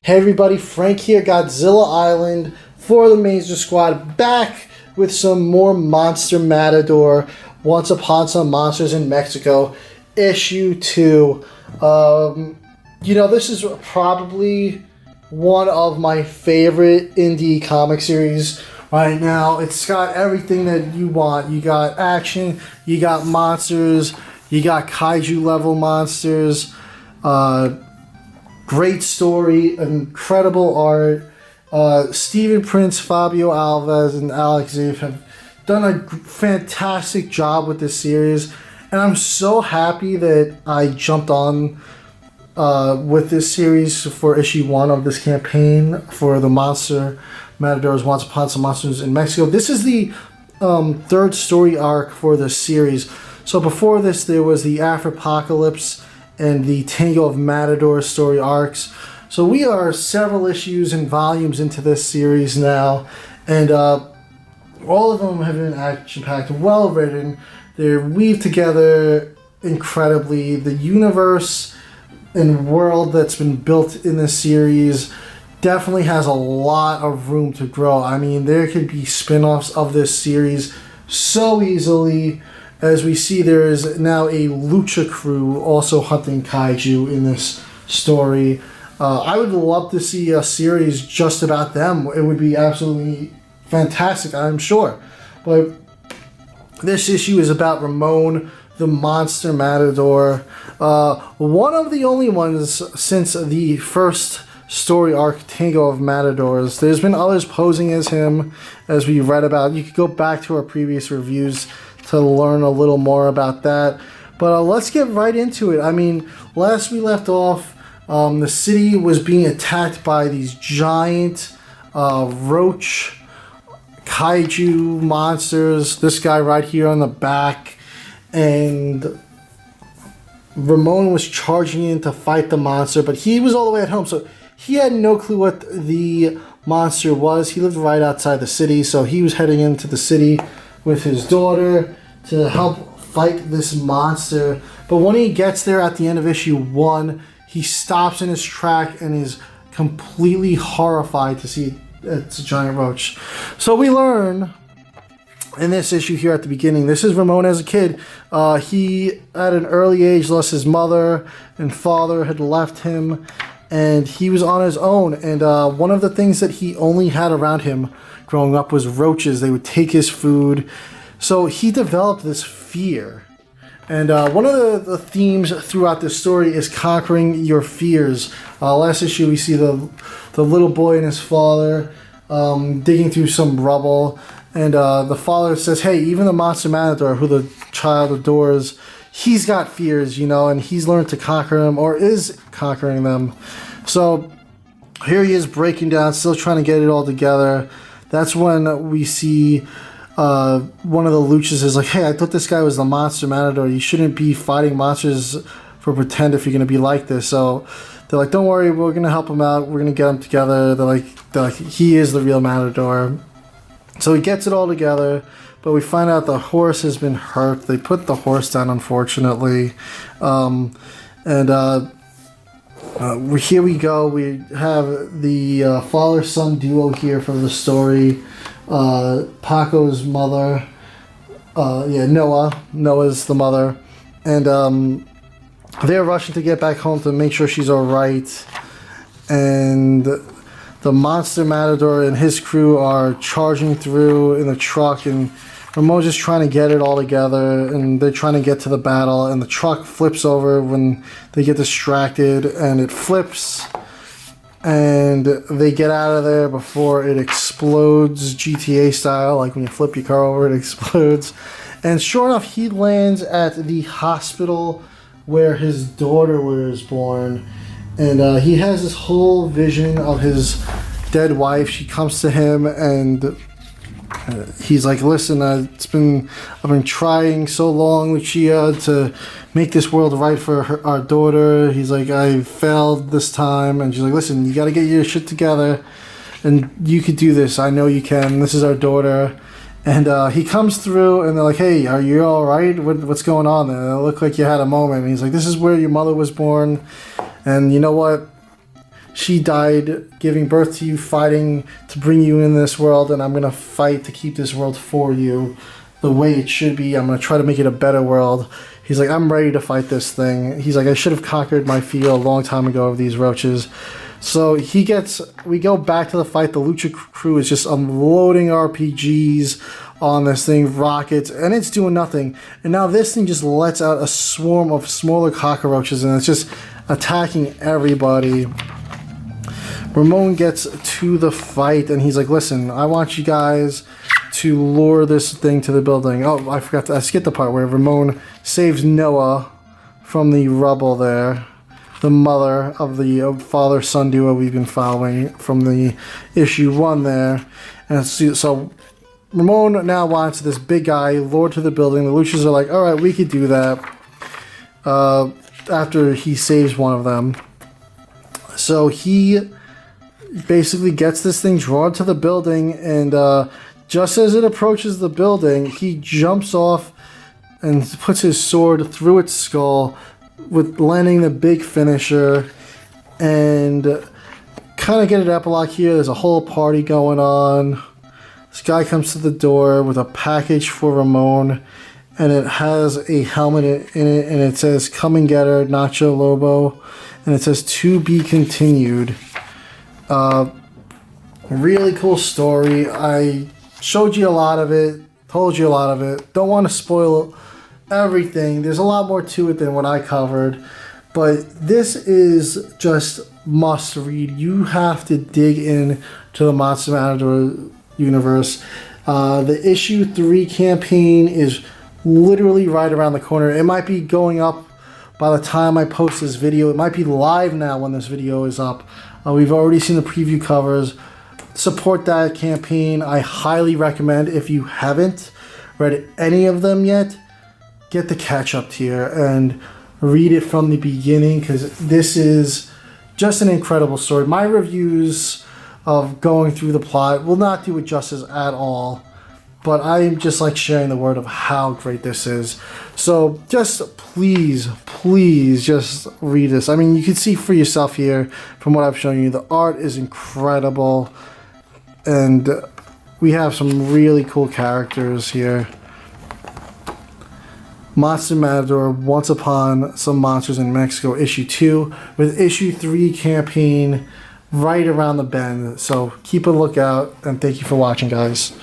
Hey everybody, Frank here, Godzilla Island for the Major Squad, back with some more Monster Matador, Once Upon Some Monsters in Mexico, issue 2. This is probably one of my favorite indie comic series right now. It's got everything that you want. You got action, you got monsters, you got kaiju level monsters, great story, incredible art. Stephen Prince, Fabio Alves, and Alex Zief have done a fantastic job with this series, and I'm so happy that I jumped on with this series for issue 1 of this campaign for the Monster Matador's Once Upon Some Monsters in Mexico. This is the third story arc for the series. So before this, there was the Afropocalypse and the Tango of Matador story arcs. So we are several issues and volumes into this series now, and all of them have been action-packed, well written. They're weaved together incredibly. The universe and world that's been built in this series definitely has a lot of room to grow. I mean, there could be spin-offs of this series so easily. As we see, there is now a lucha crew also hunting kaiju in this story. I would love to see a series just about them. It would be absolutely fantastic, I'm sure. But this issue is about Ramon, the Monster Matador. One of the only ones since the first story arc, Tango of Matadors. There's been others posing as him, as we read about. You could go back to our previous reviews to learn a little more about that. But let's get right into it. I mean, last we left off, the city was being attacked by these giant roach kaiju monsters. This guy right here on the back. And Ramon was charging in to fight the monster, but he was all the way at home, so he had no clue what the monster was. He lived right outside the city, so he was heading into the city with his daughter to help fight this monster. But when he gets there at the end of issue 1, he stops in his track and is completely horrified to see it's a giant roach. So we learn in this issue here at the beginning, this is Ramon as a kid. He, at an early age, lost his mother and father had left him, and he was on his own. And one of the things that he only had around him growing up was roaches. They would take his food. So he developed this fear. And one of the themes throughout this story is conquering your fears. Last issue, we see the little boy and his father digging through some rubble. And the father says, hey, even the Monster Matador, who the child adores, he's got fears, and he's learned to conquer them, or is conquering them. So here he is breaking down, still trying to get it all together. That's when we see one of the luchas is like, hey, I thought this guy was the Monster Matador. You shouldn't be fighting monsters for pretend if you're going to be like this. So they're like, don't worry, we're going to help him out. We're going to get him together. They're like, he is the real Matador. So he gets it all together, but we find out the horse has been hurt. They put the horse down, unfortunately. Here we go. We have the father-son duo here for the story. Paco's mother, Noah's the mother, and they're rushing to get back home to make sure she's all right. And the Monster Matador and his crew are charging through in the truck, and Ramon's just trying to get it all together, and they're trying to get to the battle, and the truck flips over when they get distracted, and it flips, and they get out of there before it explodes GTA style, like when you flip your car over, it explodes. And sure enough, he lands at the hospital where his daughter was born. And he has this whole vision of his dead wife. She comes to him, and he's like, listen, I've been trying so long, Lucia, to make this world right for our daughter. He's like, I failed this time. And she's like, listen, you got to get your shit together, and you could do this. I know you can. This is our daughter. And he comes through, and they're like, hey, are you all right? What's going on there? It looked like you had a moment. And he's like, this is where your mother was born. And you know what? she died giving birth to you, fighting to bring you in this world, and I'm gonna fight to keep this world for you the way it should be. I'm gonna try to make it a better world. He's like, I'm ready to fight this thing. He's like, I should have conquered my fear a long time ago of these roaches. So we go back to the fight. The Lucha crew is just unloading RPGs on this thing, rockets, and it's doing nothing. And now this thing just lets out a swarm of smaller cockroaches, and it's just attacking everybody. Ramon gets to the fight, and he's like, listen, I want you guys to lure this thing to the building. Oh, I skipped the part where Ramon saves Noah from the rubble there. The mother of the father-son duo we've been following from the issue 1 there. And so Ramon now wants this big guy lured to the building. The Luchas are like, all right, we could do that. After he saves one of them. So he basically gets this thing drawn to the building, and just as it approaches the building, he jumps off and puts his sword through its skull, with landing the big finisher. And kind of get an epilogue here. There's a whole party going on. This guy comes to the door with a package for Ramon, and it has a helmet in it, and it says, come and get her, Nacho Lobo, and it says, to be continued. Really cool story. I showed you a lot of it, told you a lot of it. Don't want to spoil everything. There's a lot more to it than what I covered, but this is just must read. You have to dig in to the Monster Matador universe. The issue 3 campaign is literally right around the corner. It might be going up by the time I post this video. It might be live now when this video is up. We've already seen the preview covers. Support that campaign. I highly recommend, if you haven't read any of them yet, get the catch-up tier and read it from the beginning, because this is just an incredible story. My reviews of going through the plot will not do it justice at all, but I just like sharing the word of how great this is. So just please just read this. I mean, you can see for yourself here from what I've shown you. The art is incredible, and we have some really cool characters here. Monster Matador, Once Upon Some Monsters in Mexico, issue 2, with issue 3 campaign right around the bend. So keep a lookout, and thank you for watching, guys.